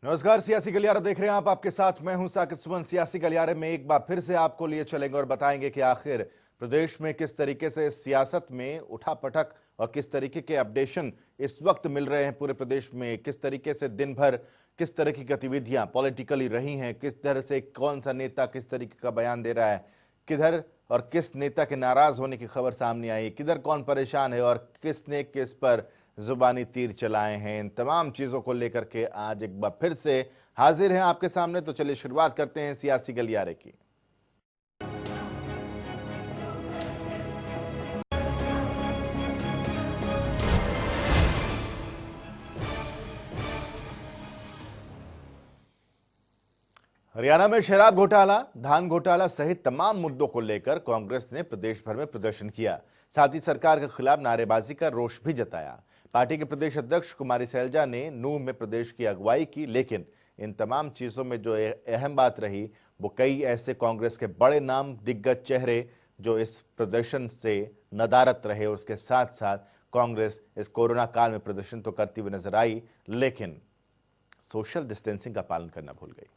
नमस्कार, सियासी गलियारा देख रहे हैं आप। आपके साथ मैं हूं साकिब सुमन। सियासी गलियारे में एक बार फिर से आपको लिए चलेंगे और बताएंगे कि आखिर प्रदेश में किस तरीके से सियासत में उठापटक और किस तरीके के अपडेशन इस वक्त मिल रहे हैं पूरे प्रदेश में। किस तरीके से दिन भर किस तरह की गतिविधियां पॉलिटिकली रही हैं, किस तरह से कौन सा नेता किस तरीके का बयान दे रहा है, किधर और किस नेता के नाराज होने की खबर सामने आई, किधर कौन परेशान है और किसने किस पर जुबानी तीर चलाए हैं। इन तमाम चीजों को लेकर के आज एक बार फिर से हाजिर हैं आपके सामने। तो चलिए शुरुआत करते हैं सियासी गलियारे की। हरियाणा में शराब घोटाला, धान घोटाला सहित तमाम मुद्दों को लेकर कांग्रेस ने प्रदेश भर में प्रदर्शन किया। साथ ही सरकार के खिलाफ नारेबाजी का रोष भी जताया। पार्टी के प्रदेश अध्यक्ष कुमारी सैलजा ने नूंह में प्रदेश की अगुवाई की, लेकिन इन तमाम चीजों में जो अहम बात रही वो कई ऐसे कांग्रेस के बड़े नाम दिग्गज चेहरे जो इस प्रदर्शन से नदारत रहे। उसके साथ साथ कांग्रेस इस कोरोना काल में प्रदर्शन तो करती हुई नजर आई, लेकिन सोशल डिस्टेंसिंग का पालन करना भूल गई।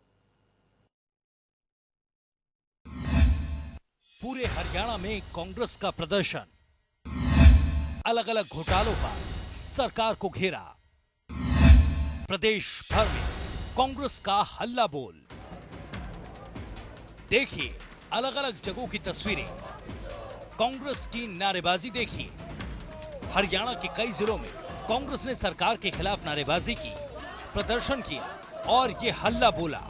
पूरे हरियाणा में कांग्रेस का प्रदर्शन, अलग अलग घोटालों पर सरकार को घेरा, प्रदेश भर में कांग्रेस का हल्ला बोल। देखिए अलग अलग जगहों की तस्वीरें, कांग्रेस की नारेबाजी देखिए। हरियाणा के कई जिलों में कांग्रेस ने सरकार के खिलाफ नारेबाजी की, प्रदर्शन किया और ये हल्ला बोला।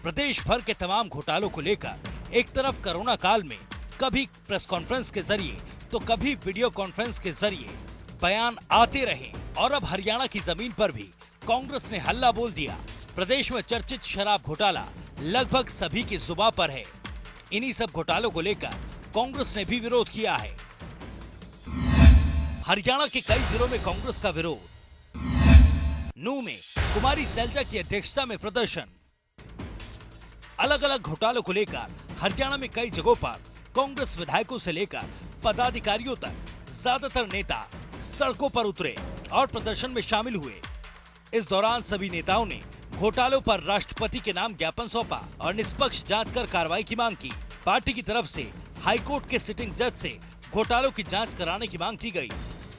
प्रदेश भर के तमाम घोटालों को लेकर एक तरफ कोरोना काल में कभी प्रेस कॉन्फ्रेंस के जरिए तो कभी वीडियो कॉन्फ्रेंस के जरिए बयान आते रहे, और अब हरियाणा की जमीन पर भी कांग्रेस ने हल्ला बोल दिया। प्रदेश में चर्चित शराब घोटाला लगभग सभी की जुबान पर है। इन्हीं सब घोटालों को लेकर कांग्रेस ने भी विरोध किया है। हरियाणा के कई जिलों में कांग्रेस का विरोध। नूंह में कुमारी सैलजा की अध्यक्षता में प्रदर्शन। अलग अलग घोटालों को लेकर हरियाणा में कई जगहों पर कांग्रेस विधायकों से लेकर पदाधिकारियों तक ज्यादातर नेता सड़कों पर उतरे और प्रदर्शन में शामिल हुए। इस दौरान सभी नेताओं ने घोटालों पर राष्ट्रपति के नाम ज्ञापन सौंपा और निष्पक्ष जांच कर कार्रवाई की मांग की। पार्टी की तरफ से हाईकोर्ट के सिटिंग जज से घोटालों की जांच कराने की मांग की गई।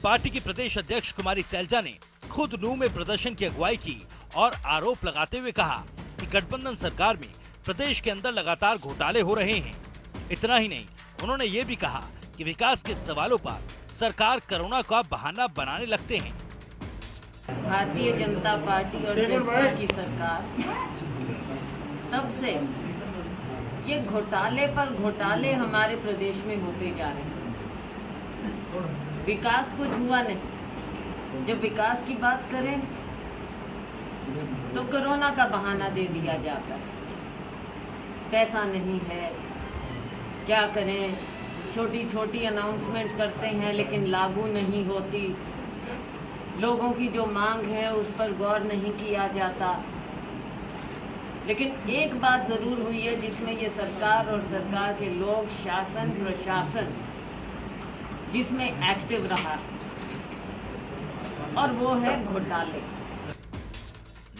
पार्टी की प्रदेश अध्यक्ष कुमारी सैलजा ने खुद नूंह में प्रदर्शन की अगुवाई की और आरोप लगाते हुए कहा कि गठबंधन सरकार में प्रदेश के अंदर लगातार घोटाले हो रहे हैं। इतना ही नहीं, उन्होंने ये भी कहा कि विकास के सवालों पर सरकार कोरोना का बहाना बनाने लगते हैं। भारतीय जनता पार्टी और जजपा की सरकार तब से ये घोटाले पर घोटाले हमारे प्रदेश में होते जा रहे हैं। विकास कुछ हुआ नहीं। जब विकास की बात करें तो कोरोना का बहाना दे दिया जाता है। पैसा नहीं है, क्या करें, छोटी छोटी अनाउंसमेंट करते हैं लेकिन लागू नहीं होती। लोगों की जो मांग है उस पर गौर नहीं किया जाता। लेकिन एक बात जरूर हुई है जिसमें ये सरकार और सरकार के लोग, शासन प्रशासन जिसमें एक्टिव रहा, और वो है घोटाले।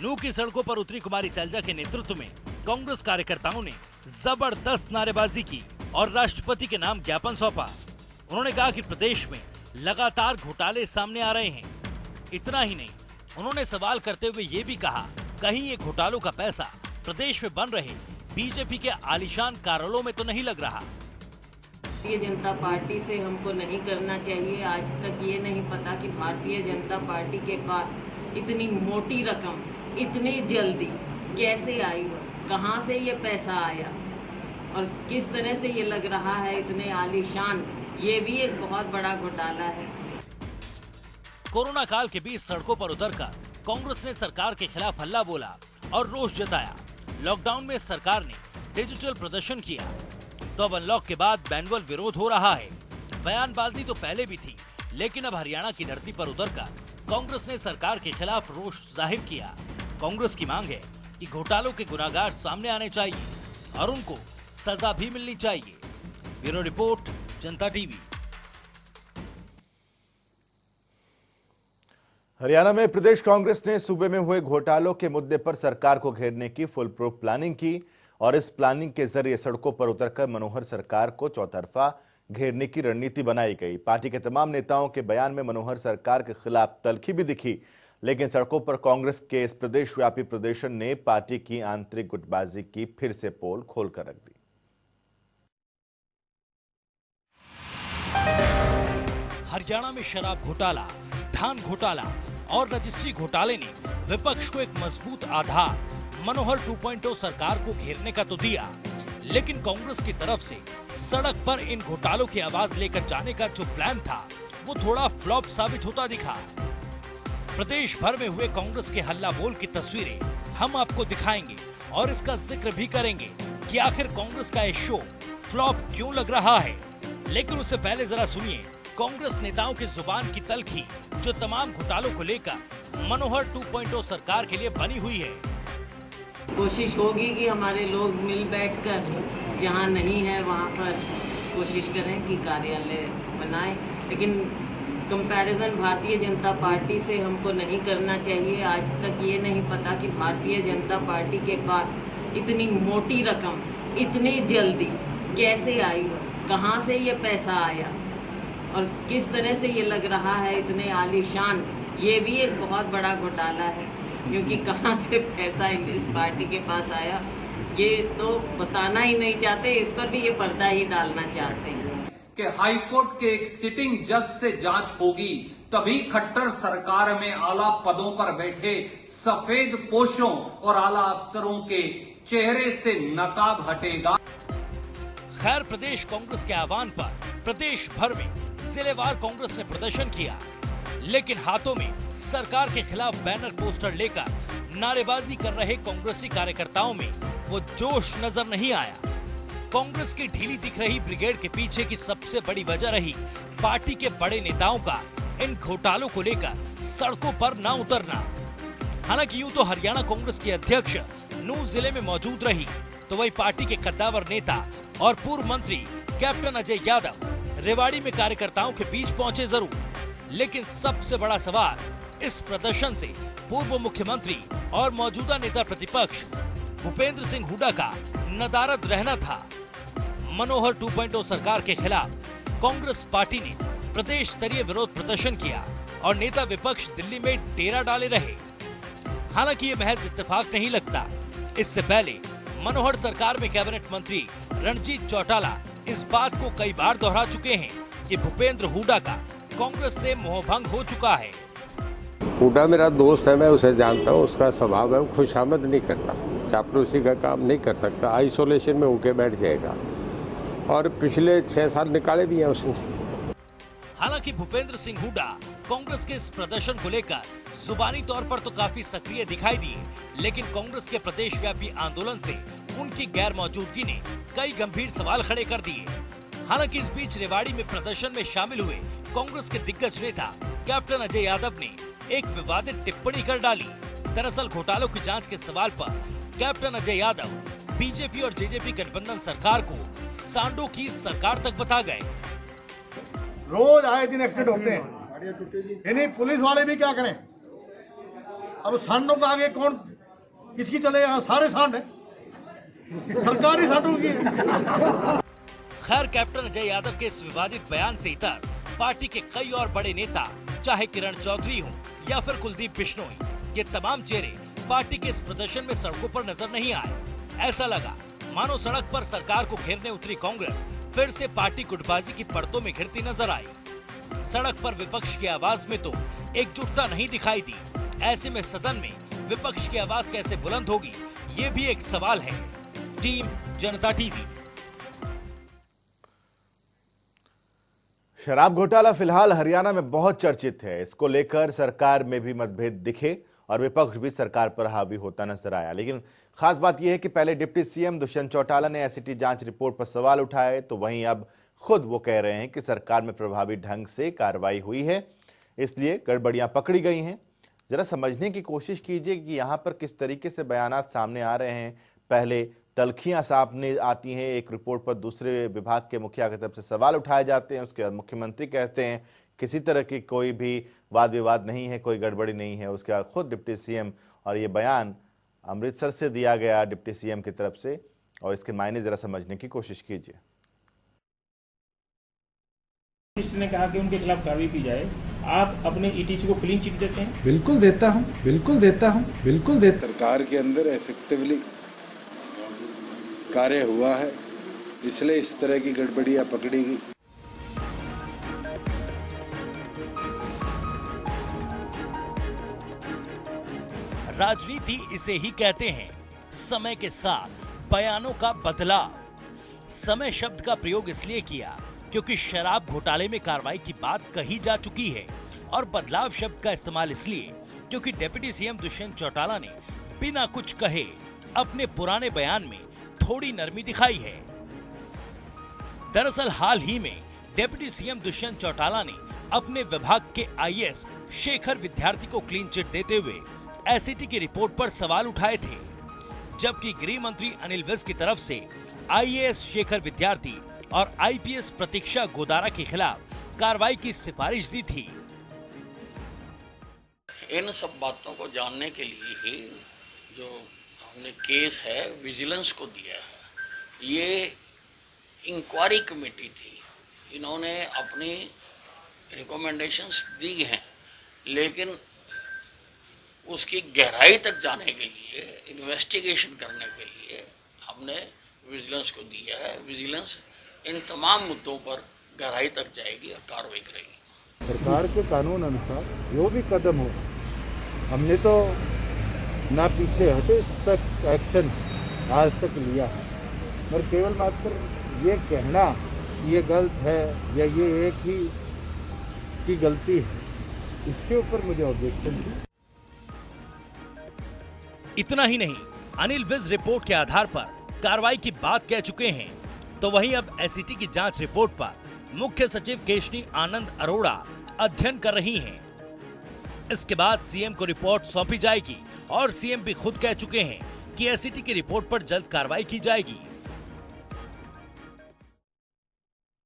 नूंह की सड़कों पर उतरी कुमारी सैलजा के नेतृत्व में कांग्रेस कार्यकर्ताओं ने जबरदस्त नारेबाजी की और राष्ट्रपति के नाम ज्ञापन सौंपा। उन्होंने कहा कि प्रदेश में लगातार घोटाले सामने आ रहे हैं। इतना ही नहीं, उन्होंने सवाल करते हुए ये भी कहा, कहीं ये घोटालों का पैसा प्रदेश में बन रहे बीजेपी के आलीशान कार्यालयों में तो नहीं लग रहा। भारतीय जनता पार्टी से हमको नहीं करना चाहिए। आज तक ये नहीं पता कि भारतीय जनता पार्टी के पास इतनी मोटी रकम इतनी जल्दी कैसे आई, कहां से ये पैसा आया और किस तरह से ये लग रहा है इतने आलीशान। ये भी एक बहुत बड़ा घोटाला है। कोरोना काल के बीच सड़कों पर उतरकर कांग्रेस ने सरकार के खिलाफ हल्ला बोला और रोष जताया। लॉकडाउन में सरकार ने डिजिटल प्रदर्शन किया तो अब अनलॉक के बाद मैनुअल विरोध हो रहा है। बयानबाजी तो पहले भी थी, लेकिन अब हरियाणा की धरती पर उतरकर कांग्रेस ने सरकार के खिलाफ रोष जाहिर किया। कांग्रेस की मांग है कि घोटालों के गुनाहगार सामने आने चाहिए और उनको सजा भी मिलनी चाहिए। ब्यूरो रिपोर्ट, जनता टीवी। हरियाणा में प्रदेश कांग्रेस ने सूबे में हुए घोटालों के मुद्दे पर सरकार को घेरने की फुल प्रूफ प्लानिंग की और इस प्लानिंग के जरिए सड़कों पर उतरकर मनोहर सरकार को चौतरफा घेरने की रणनीति बनाई गई। पार्टी के तमाम नेताओं के बयान में मनोहर सरकार के खिलाफ तल्खी भी दिखी, लेकिन सड़कों पर कांग्रेस के इस प्रदेशव्यापी प्रदर्शन ने पार्टी की आंतरिक गुटबाजी की फिर से पोल खोलकर रख दी। हरियाणा में शराब घोटाला, धान घोटाला और रजिस्ट्री घोटाले ने विपक्ष को एक मजबूत आधार मनोहर 2.0 सरकार को घेरने का तो दिया, लेकिन कांग्रेस की तरफ से सड़क पर इन घोटालों की आवाज लेकर जाने का जो प्लान था वो थोड़ा फ्लॉप साबित होता दिखा। प्रदेश भर में हुए कांग्रेस के हल्ला बोल की तस्वीरें हम आपको दिखाएंगे और इसका जिक्र भी करेंगे कि आखिर कांग्रेस का ये शो फ्लॉप क्यों लग रहा है। लेकिन उससे पहले जरा सुनिए कांग्रेस नेताओं की जुबान की तल्खी जो तमाम घोटालों को लेकर मनोहर 2.0 सरकार के लिए बनी हुई है। कोशिश होगी कि हमारे लोग मिल बैठकर जहां नहीं है वहां पर कोशिश करें कि कार्यालय बनाएं, लेकिन कंपैरिजन भारतीय जनता पार्टी से हमको नहीं करना चाहिए। आज तक ये नहीं पता कि भारतीय जनता पार्टी के पास इतनी मोटी रकम इतनी जल्दी कैसे आई, कहां से ये पैसा आया और किस तरह से ये लग रहा है इतने आलीशान। ये भी एक बहुत बड़ा घोटाला है, क्योंकि कहां से पैसा इस पार्टी के पास आया ये तो बताना ही नहीं चाहते, इस पर भी ये पर्दा ही डालना चाहते हैं कि हाईकोर्ट के एक सिटिंग जज से जांच होगी, तभी खट्टर सरकार में आला पदों पर बैठे सफेद पोशों और आला अफसरों के चेहरे से नकाब हटेगा। खैर, प्रदेश कांग्रेस के आह्वान पर प्रदेश भर में जिलेवार कांग्रेस ने प्रदर्शन किया, लेकिन हाथों में सरकार के खिलाफ बैनर पोस्टर लेकर नारेबाजी कर रहे कांग्रेसी कार्यकर्ताओं में वो जोश नजर नहीं आया। कांग्रेस की ढीली दिख रही ब्रिगेड के पीछे की सबसे बड़ी वजह रही पार्टी के बड़े नेताओं का इन घोटालों को लेकर सड़कों पर न उतरना। हालांकि यूं तो हरियाणा कांग्रेस की अध्यक्ष नूंह जिले में मौजूद रही, तो वही पार्टी के कद्दावर नेता और पूर्व मंत्री कैप्टन अजय यादव रेवाड़ी में कार्यकर्ताओं के बीच पहुंचे जरूर, लेकिन सबसे बड़ा सवाल इस प्रदर्शन से पूर्व मुख्यमंत्री और मौजूदा नेता प्रतिपक्ष भूपेंद्र सिंह हुड्डा का नदारद रहना था। मनोहर 2.0 सरकार के खिलाफ कांग्रेस पार्टी ने प्रदेश स्तरीय विरोध प्रदर्शन किया और नेता विपक्ष दिल्ली में डेरा डाले रहे। हालांकि ये महज इत्तेफाक नहीं लगता। इससे पहले मनोहर सरकार में कैबिनेट मंत्री रणजीत चौटाला इस बात को कई बार दोहरा चुके हैं कि भूपेंद्र हुड्डा का कांग्रेस से मोहभंग हो चुका है। हुड्डा मेरा दोस्त है, मैं उसे जानता हूँ, उसका स्वभाव है, वो खुशामद नहीं करता, चापलूसी का काम नहीं कर सकता, आइसोलेशन में होके बैठ जाएगा और पिछले 6 साल निकाले भी हैं उसने। हालांकि भूपेंद्र सिंह हुड्डा कांग्रेस के इस प्रदर्शन को लेकर जुबानी तौर पर तो काफी सक्रिय दिखाई दिए, लेकिन कांग्रेस के प्रदेश व्यापी आंदोलन से उनकी गैर मौजूदगी ने कई गंभीर सवाल खड़े कर दिए। हालांकि इस बीच रेवाड़ी में प्रदर्शन में शामिल हुए कांग्रेस के दिग्गज नेता कैप्टन अजय यादव ने एक विवादित टिप्पणी कर डाली। दरअसल घोटालों की जांच के सवाल पर कैप्टन अजय यादव बीजेपी और जेजेपी गठबंधन सरकार को सांडों की सरकार तक बता गए। रोज आए दिन एक्सीडेंट होते हैं, यानी पुलिस वाले भी क्या करें। अब सांडों का आगे कौन किसकी चले, यहाँ सारे सांड है, सरकारी सांडों की। खैर, कैप्टन अजय यादव के इस विवादित बयान से इतर पार्टी के कई और बड़े नेता, चाहे किरण चौधरी हो या फिर कुलदीप बिश्नोई, ये तमाम चेहरे पार्टी के इस प्रदर्शन में सड़कों पर नजर नहीं आए। ऐसा लगा मानो सड़क पर सरकार को घेरने उतरी कांग्रेस फिर से पार्टी गुटबाजी की परतों में घिरती नजर आई। सड़क पर विपक्ष की आवाज में तो एकजुटता नहीं दिखाई दी। ऐसे में सदन में विपक्ष की आवाज कैसे बुलंद होगी, ये भी एक सवाल है। टीम जनता टीवी। शराब घोटाला फिलहाल हरियाणा में बहुत चर्चित है। इसको लेकर सरकार में भी मतभेद दिखे और विपक्ष भी सरकार पर हावी होता नजर आया। लेकिन खास बात यह है कि पहले डिप्टी सीएम दुष्यंत चौटाला ने एसआईटी जांच रिपोर्ट पर सवाल उठाए, तो वहीं अब खुद वो कह रहे हैं कि सरकार में प्रभावी ढंग से कार्रवाई हुई है, इसलिए गड़बड़ियां पकड़ी गई हैं। जरा समझने की कोशिश कीजिए कि यहाँ पर किस तरीके से बयानात सामने आ रहे हैं। पहले तल्खियां सामने आती हैं एक रिपोर्ट पर, दूसरे विभाग के मुखिया की तरफ से सवाल उठाए जाते हैं, उसके बाद मुख्यमंत्री कहते हैं किसी तरह की कोई भी वाद विवाद नहीं है, कोई गड़बड़ी नहीं है। उसका खुद डिप्टी सीएम और ये बयान अमृतसर से दिया गया डिप्टी सीएम की तरफ से, और इसके मायने जरा समझने की कोशिश कीजिए। ने कहा कि उनके खिलाफ कार्रवाई की जाए, आप अपने ईटीसी को क्लीन चिट देते हैं? बिल्कुल देता हूं, बिल्कुल देता हूं, बिल्कुल देता। सरकार के अंदर इफेक्टिवली कार्य हुआ है, इसलिए इस तरह की गड़बड़ियां पकड़ी गई। राजनीति इसे ही कहते हैं, समय के साथ बयानों का बदलाव। समय शब्द का प्रयोग इसलिए किया क्योंकि शराब घोटाले में कार्रवाई की बात कही जा चुकी है, और बदलाव शब्द का इस्तेमाल इसलिए क्योंकि डिप्टी सीएम दुष्यंत चौटाला ने बिना कुछ कहे अपने पुराने बयान में थोड़ी नरमी दिखाई है। दरअसल हाल ही में डिप्टी सीएम दुष्यंत चौटाला ने अपने विभाग के आईएएस शेखर विद्यार्थी को क्लीन चिट देते हुए एसआईटी की रिपोर्ट पर सवाल उठाए थे, जबकि गृह मंत्री अनिल विज की तरफ से आईएएस शेखर विद्यार्थी और आईपीएस प्रतीक्षा गोदारा के खिलाफ कार्रवाई की सिफारिश दी थी। इन सब बातों को जानने के लिए ही जो हमने केस है विजिलेंस को दिया है। ये इंक्वायरी कमेटी थी, इन्होंने अपनी रिकमेंडेशंस दी हैं, लेकिन उसकी गहराई तक जाने के लिए, इन्वेस्टिगेशन करने के लिए हमने विजिलेंस को दिया है। विजिलेंस इन तमाम मुद्दों पर गहराई तक जाएगी और कार्रवाई करेगी। सरकार के कानून अनुसार जो भी कदम हो, हमने तो ना पीछे हटे तक एक्शन आज तक लिया है, मगर केवल मात्र ये कहना ये गलत है या ये एक ही की गलती है, इसके ऊपर मुझे ऑब्जेक्शन थी। इतना ही नहीं, अनिल विज रिपोर्ट के आधार पर कार्रवाई की बात कह चुके हैं, तो वहीं अब एसआईटी की जांच रिपोर्ट पर मुख्य सचिव केशनी आनंद अरोड़ा अध्ययन कर रही हैं। इसके बाद सीएम को रिपोर्ट सौंपी जाएगी, और सीएम भी खुद कह चुके हैं कि एसआईटी की रिपोर्ट पर जल्द कार्रवाई की जाएगी।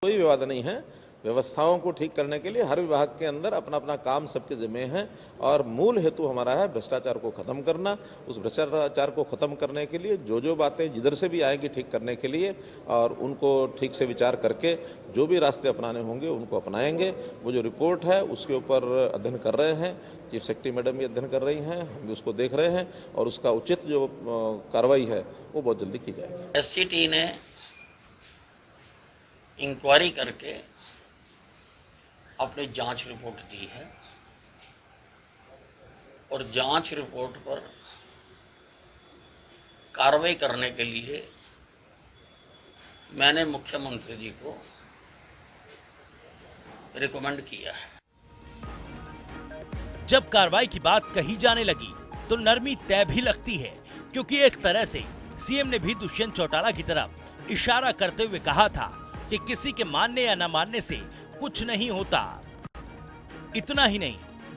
कोई विवाद नहीं है। व्यवस्थाओं को ठीक करने के लिए हर विभाग के अंदर अपना अपना काम सबके जिम्मे है, और मूल हेतु हमारा है भ्रष्टाचार को खत्म करना। उस भ्रष्टाचार को खत्म करने के लिए जो बातें जिधर से भी आएंगी ठीक करने के लिए, और उनको ठीक से विचार करके जो भी रास्ते अपनाने होंगे उनको अपनाएंगे। वो जो रिपोर्ट है उसके ऊपर अध्ययन कर रहे हैं, चीफ सेक्रेटरी मैडम भी अध्ययन कर रही हैं, हम भी उसको देख रहे हैं, और उसका उचित जो कार्रवाई है वो बहुत जल्दी की जाएगी। एससीटी ने इंक्वायरी करके अपनी जांच रिपोर्ट दी है, और जांच रिपोर्ट पर कार्रवाई करने के लिए मैंने मुख्यमंत्री जी को रिकमेंड किया है। जब कार्रवाई की बात कही जाने लगी तो नरमी तय भी लगती है, क्योंकि एक तरह से सीएम ने भी दुष्यंत चौटाला की तरफ इशारा करते हुए कहा था कि किसी के मानने या न मानने से कुछ नहीं होता। इतना ही नहीं,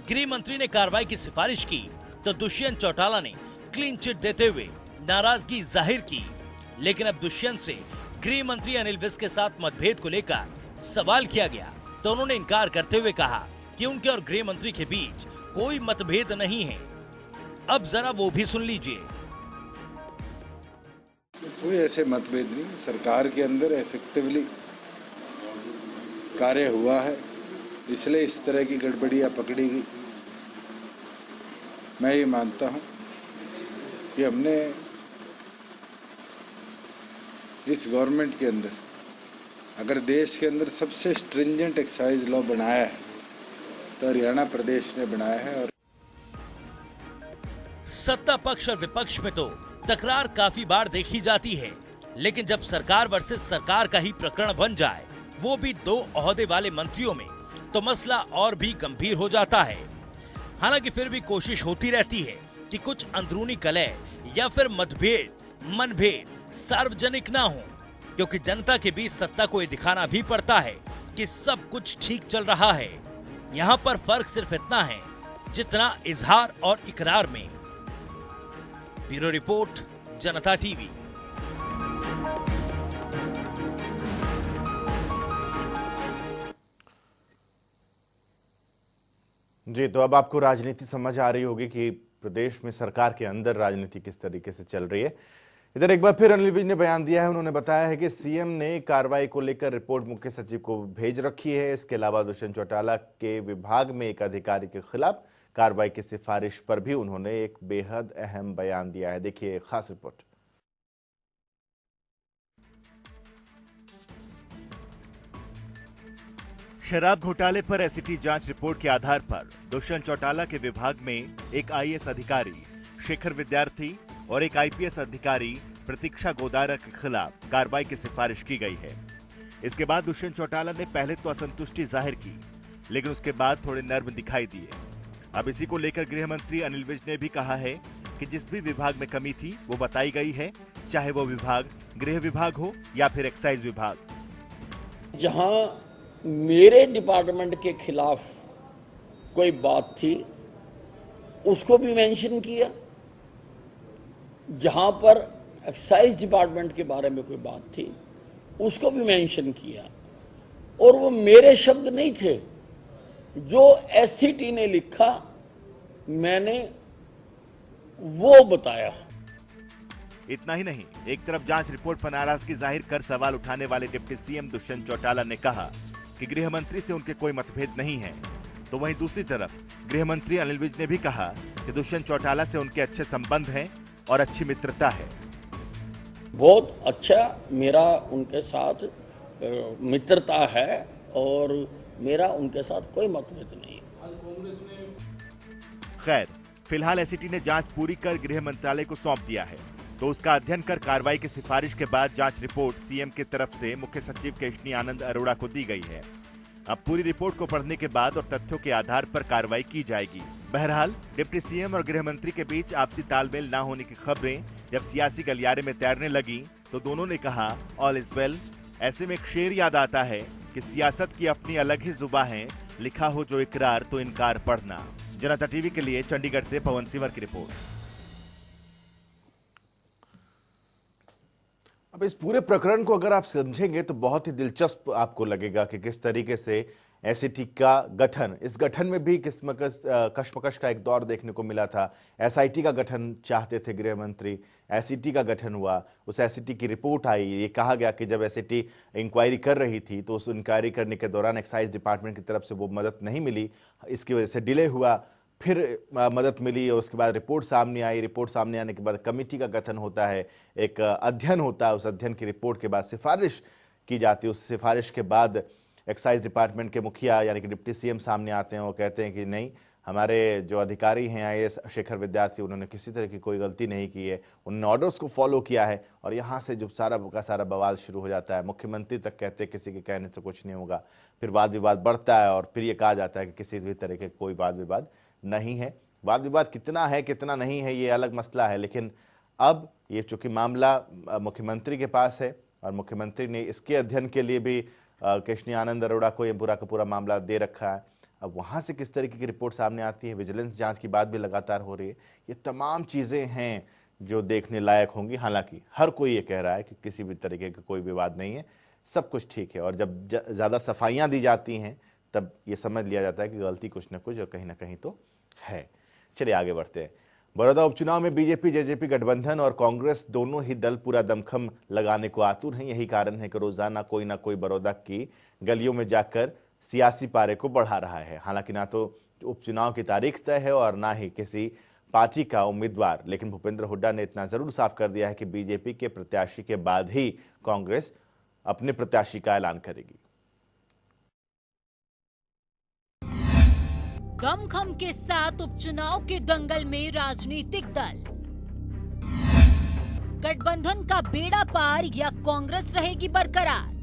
गृह मंत्री ने कार्रवाई की सिफारिश की तो दुष्यंत चौटाला ने क्लीन चिट देते हुए नाराजगी जाहिर की। लेकिन अब दुष्यंत से गृह मंत्री अनिल विज के साथ मतभेद को लेकर सवाल किया गया तो उन्होंने इनकार करते हुए कहा कि उनके और गृह मंत्री के बीच कोई मतभेद नहीं है। अब जरा वो भी सुन लीजिए। कोई ऐसे मतभेद नहीं, सरकार के अंदर इफेक्टिवली कार्य हुआ है, इसलिए इस तरह की गड़बड़ियां पकड़ी गई। मैं ये मानता हूं कि हमने इस गवर्नमेंट के अंदर, अगर देश के अंदर सबसे स्ट्रिंजेंट एक्साइज लॉ बनाया है तो हरियाणा प्रदेश ने बनाया है। और सत्ता पक्ष और विपक्ष में तो तकरार काफी बार देखी जाती है, लेकिन जब सरकार वर्सेस सरकार का ही प्रकरण बन जाए, वो भी 2 ओहदे वाले मंत्रियों में, तो मसला और भी गंभीर हो जाता है। हालांकि फिर भी कोशिश होती रहती है कि कुछ अंदरूनी कलह या फिर मतभेद, मनभेद सार्वजनिक ना हो, क्योंकि जनता के बीच सत्ता को ये दिखाना भी पड़ता है कि सब कुछ ठीक चल रहा है। यहाँ पर फर्क सिर्फ इतना है जितना इजहार और इकरार में। ब्यूरो रिपोर्ट, जनता टीवी। जी, तो अब आपको राजनीति समझ आ रही होगी कि प्रदेश में सरकार के अंदर राजनीति किस तरीके से चल रही है। इधर एक बार फिर अनिल विज ने बयान दिया है। उन्होंने बताया है कि सीएम ने कार्रवाई को लेकर रिपोर्ट मुख्य सचिव को भेज रखी है। इसके अलावा दुष्यंत चौटाला के विभाग में एक अधिकारी के खिलाफ कार्रवाई की सिफारिश पर भी उन्होंने एक बेहद अहम बयान दिया है। देखिए एक खास रिपोर्ट। शराब घोटाले पर एसआईटी जांच रिपोर्ट के आधार पर दुष्यंत चौटाला के विभाग में एक आईएएस अधिकारी शेखर विद्यार्थी और एक आईपीएस अधिकारी प्रतीक्षा गोदारा के खिलाफ कार्रवाई की सिफारिश की गई है। इसके बाद दुष्यंत चौटाला ने पहले तो असंतुष्टि जाहिर की, लेकिन उसके बाद थोड़े नर्म दिखाई दिए। अब इसी को लेकर गृह मंत्री अनिल विज ने भी कहा है कि जिस भी विभाग में कमी थी वो बताई गई है, चाहे वो विभाग गृह विभाग हो या फिर एक्साइज विभाग। जहां मेरे डिपार्टमेंट के खिलाफ कोई बात थी उसको भी मेंशन किया, जहां पर एक्साइज डिपार्टमेंट के बारे में कोई बात थी उसको भी मेंशन किया। और वो मेरे शब्द नहीं थे, जो एससीटी ने लिखा मैंने वो बताया। इतना ही नहीं, एक तरफ जांच रिपोर्ट पर नाराजगी जाहिर कर सवाल उठाने वाले डिप्टी सीएम दुष्यंत चौटाला ने कहा कि गृह मंत्री से उनके कोई मतभेद नहीं है, तो वहीं दूसरी तरफ गृह मंत्री अनिल विज ने भी कहा कि दुष्यंत चौटाला से उनके अच्छे संबंध हैं और अच्छी मित्रता है। बहुत अच्छा मेरा उनके साथ मित्रता है और मेरा उनके साथ कोई मतभेद नहीं। खैर, फिलहाल एसआईटी ने जांच पूरी कर गृह मंत्रालय को सौंप दिया है, तो उसका अध्ययन कर कार्रवाई की सिफारिश के बाद जांच रिपोर्ट सीएम की तरफ से मुख्य सचिव केशनी आनंद अरोड़ा को दी गई है। अब पूरी रिपोर्ट को पढ़ने के बाद और तथ्यों के आधार पर कार्रवाई की जाएगी। बहरहाल डिप्टी सीएम और गृह मंत्री के बीच आपसी तालमेल न होने की खबरें जब सियासी गलियारे में तैरने लगी तो दोनों ने कहा ऑल इज वेल। ऐसे में एक शेर याद आता है कि सियासत की अपनी अलग ही जुबान है, लिखा हो जो इकरार तो इनकार पढ़ना। जनता टीवी के लिए चंडीगढ़ से पवन सिंवर की रिपोर्ट। अब इस पूरे प्रकरण को अगर आप समझेंगे तो बहुत ही दिलचस्प आपको लगेगा कि किस तरीके से एसआईटी का गठन, इस गठन में भी कश्मकश का एक दौर देखने को मिला था। एसआईटी का गठन चाहते थे गृह मंत्री, एसआईटी का गठन हुआ, उस एसआईटी की रिपोर्ट आई। ये कहा गया कि जब एसआईटी इंक्वायरी कर रही थी तो उस इंक्वायरी करने के दौरान एक्साइज डिपार्टमेंट की तरफ से वो मदद नहीं मिली, इसकी वजह से डिले हुआ। फिर मदद मिली और उसके बाद रिपोर्ट सामने आई। रिपोर्ट सामने आने के बाद कमेटी का गठन होता है, एक अध्ययन होता है। उस अध्ययन की रिपोर्ट के बाद सिफारिश की जाती है। उस सिफारिश के बाद एक्साइज डिपार्टमेंट के मुखिया यानी कि डिप्टी सीएम सामने आते हैं। वो कहते हैं कि नहीं, हमारे जो अधिकारी हैं आईएएस शेखर विद्यार्थी, उन्होंने किसी तरह की कोई गलती नहीं की है, उन्होंने ऑर्डर्स को फॉलो किया है। और यहाँ से जो सारा का सारा बवाल शुरू हो जाता है। मुख्यमंत्री तक कहते हैं किसी के कहने से कुछ नहीं होगा, फिर वाद विवाद बढ़ता है और फिर ये कहा जाता है कि किसी भी तरह के कोई वाद विवाद नहीं है। वाद विवाद कितना है कितना नहीं है ये अलग मसला है, लेकिन अब ये चूंकि मामला मुख्यमंत्री के पास है और मुख्यमंत्री ने इसके अध्ययन के लिए भी केशनी आनंद अरोड़ा को ये पूरा का पूरा मामला दे रखा है। अब वहाँ से किस तरीके की रिपोर्ट सामने आती है, विजिलेंस जांच की बात भी लगातार हो रही है। ये तमाम चीज़ें हैं जो देखने लायक होंगी। हालांकि हर कोई ये कह रहा है कि किसी भी तरीके का कोई विवाद नहीं है, सब कुछ ठीक है। और जब ज़्यादा सफाइयाँ दी जाती हैं तब ये समझ लिया जाता है कि गलती कुछ न कुछ और कहीं ना कहीं तो है। चलिए आगे बढ़ते हैं। बड़ौदा उपचुनाव में बीजेपी जेजेपी गठबंधन और कांग्रेस दोनों ही दल पूरा दमखम लगाने को आतुर हैं। यही कारण है कि रोजाना कोई ना कोई बड़ौदा की गलियों में जाकर सियासी पारे को बढ़ा रहा है। हालांकि ना तो उपचुनाव की तारीख तय है और ना ही किसी पार्टी का उम्मीदवार, लेकिन भूपेंद्र हुड्डा ने इतना जरूर साफ कर दिया है कि बीजेपी के प्रत्याशी के बाद ही कांग्रेस अपने प्रत्याशी का ऐलान करेगी। दमखम के साथ उपचुनाव के दंगल में राजनीतिक दल, गठबंधन का बेड़ा पार या कांग्रेस रहेगी बरकरार।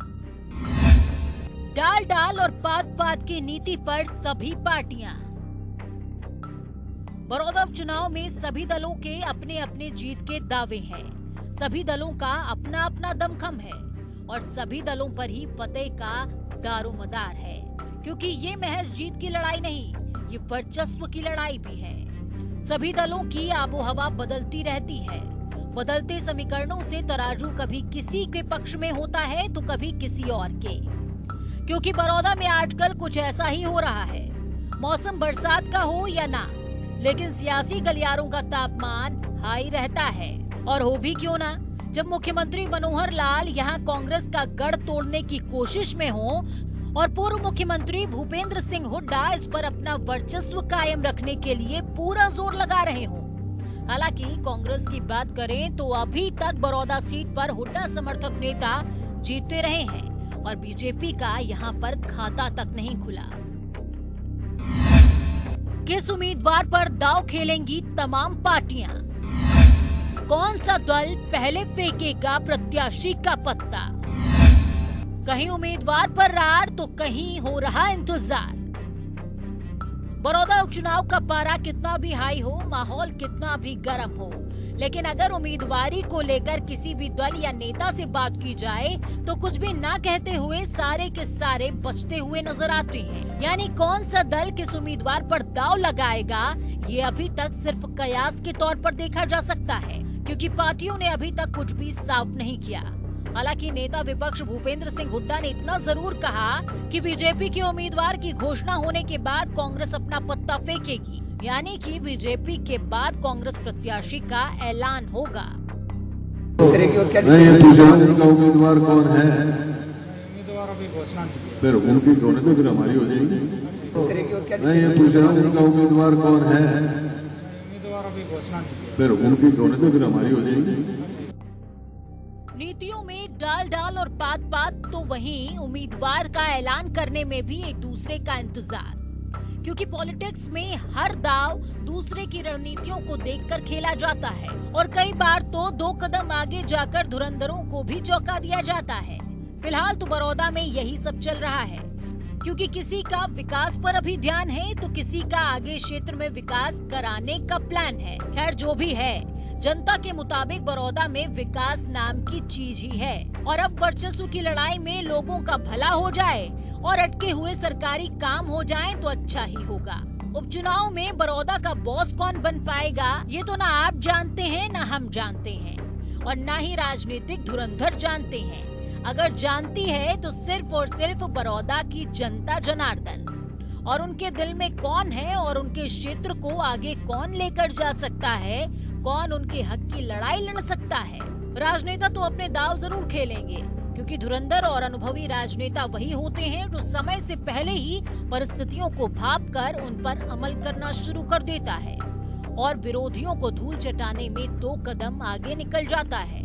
डाल डाल और पात पात की नीति पर सभी पार्टियां। बड़ौदा उपचुनाव में सभी दलों के अपने अपने जीत के दावे हैं। सभी दलों का अपना अपना दमखम है और सभी दलों पर ही फतेह का दारोमदार है, क्योंकि ये महज जीत की लड़ाई नहीं, ये वर्चस्व की लड़ाई भी है। सभी दलों की आबोहवा बदलती रहती है। बदलते समीकरणों से तराजू कभी किसी के पक्ष में होता है तो कभी किसी और के, क्योंकि बड़ौदा में आजकल कुछ ऐसा ही हो रहा है। मौसम बरसात का हो या ना, लेकिन सियासी गलियारों का तापमान हाई रहता है। और हो भी क्यों ना, जब मुख्यमंत्री मनोहर लाल यहाँ कांग्रेस का गढ़ तोड़ने की कोशिश में हो और पूर्व मुख्यमंत्री भूपेंद्र सिंह हुड्डा इस पर अपना वर्चस्व कायम रखने के लिए पूरा जोर लगा रहे हों। हालांकि कांग्रेस की बात करें तो अभी तक बड़ौदा सीट पर हुड्डा समर्थक नेता जीतते रहे हैं और बीजेपी का यहाँ पर खाता तक नहीं खुला। किस उम्मीदवार पर दांव खेलेंगी तमाम पार्टियां? कौन सा दल पहले फेंकेगा प्रत्याशी का पत्ता? कहीं उम्मीदवार पर रार तो कहीं हो रहा इंतजार। बड़ौदा उपचुनाव का पारा कितना भी हाई हो, माहौल कितना भी गर्म हो, लेकिन अगर उम्मीदवारी को लेकर किसी भी दल या नेता से बात की जाए तो कुछ भी ना कहते हुए सारे के सारे बचते हुए नजर आते हैं। यानी कौन सा दल किस उम्मीदवार पर दांव लगाएगा, ये अभी तक सिर्फ कयास के तौर पर देखा जा सकता है, क्योंकि पार्टियों ने अभी तक कुछ भी साफ नहीं किया। हालांकि नेता विपक्ष भूपेंद्र सिंह हुड्डा ने इतना जरूर कहा कि बीजेपी के उम्मीदवार की घोषणा होने के बाद कांग्रेस अपना पत्ता फेंकेगी, यानी कि बीजेपी के बाद कांग्रेस प्रत्याशी का ऐलान होगा। नहीं, ये पूछ रहा हूं उनका उम्मीदवार कौन है? उम्मीदवार अभी घोषणा नहीं, फिर उनकी घोषणा तो फिर हमारी हो जाएगी। नहीं, ये पूछ रहा हूं उनका उम्मीदवार कौन है? उम्मीदवार अभी घोषणा नहीं, फिर उनकी घोषणा तो फिर हमारी हो जाएगी। नीतियों में डाल डाल और पात पात, तो वहीं उम्मीदवार का ऐलान करने में भी एक दूसरे का इंतजार, क्योंकि पॉलिटिक्स में हर दाव दूसरे की रणनीतियों को देखकर खेला जाता है और कई बार तो 2 कदम आगे जाकर धुरंधरों को भी चौंका दिया जाता है। फिलहाल तो बड़ौदा में यही सब चल रहा है, क्योंकि किसी का विकास पर अभी ध्यान है तो किसी का आगे क्षेत्र में विकास कराने का प्लान है। खैर जो भी है, जनता के मुताबिक बड़ौदा में विकास नाम की चीज ही है और अब वर्चस्व की लड़ाई में लोगों का भला हो जाए और अटके हुए सरकारी काम हो जाएं तो अच्छा ही होगा। उपचुनाव में बड़ौदा का बॉस कौन बन पाएगा, ये तो ना आप जानते हैं ना हम जानते हैं और ना ही राजनीतिक धुरंधर जानते हैं। अगर जानती है तो सिर्फ और सिर्फ बड़ौदा की जनता जनार्दन, और उनके दिल में कौन है और उनके क्षेत्र को आगे कौन लेकर जा सकता है, कौन उनके हक की लड़ाई लड़ सकता है। राजनेता तो अपने दाव जरूर खेलेंगे, क्योंकि धुरंधर और अनुभवी राजनेता वही होते हैं जो समय से पहले ही परिस्थितियों को भांपकर उन पर अमल करना शुरू कर देता है और विरोधियों को धूल चटाने में 2 कदम आगे निकल जाता है।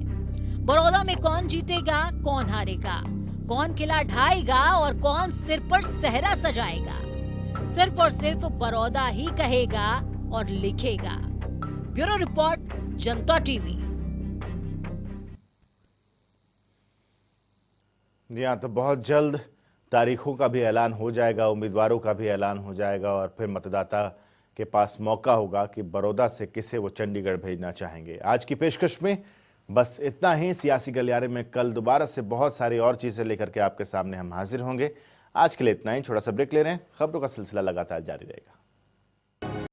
बड़ौदा में कौन जीतेगा, कौन हारेगा, कौन किला ढाएगा और कौन सिर पर सहरा सजाएगा, सिर्फ और सिर्फ बड़ौदा ही कहेगा और लिखेगा। ब्यूरो रिपोर्ट, जनता टीवी। यहाँ तो बहुत जल्द तारीखों का भी ऐलान हो जाएगा, उम्मीदवारों का भी ऐलान हो जाएगा और फिर मतदाता के पास मौका होगा कि बड़ौदा से किसे वो चंडीगढ़ भेजना चाहेंगे। आज की पेशकश में बस इतना ही। सियासी गलियारे में कल दोबारा से बहुत सारी और चीजें लेकर के आपके सामने हम हाजिर होंगे। आज के लिए इतना ही, छोटा सा ब्रेक ले रहे हैं। खबरों का सिलसिला लगातार जारी रहेगा।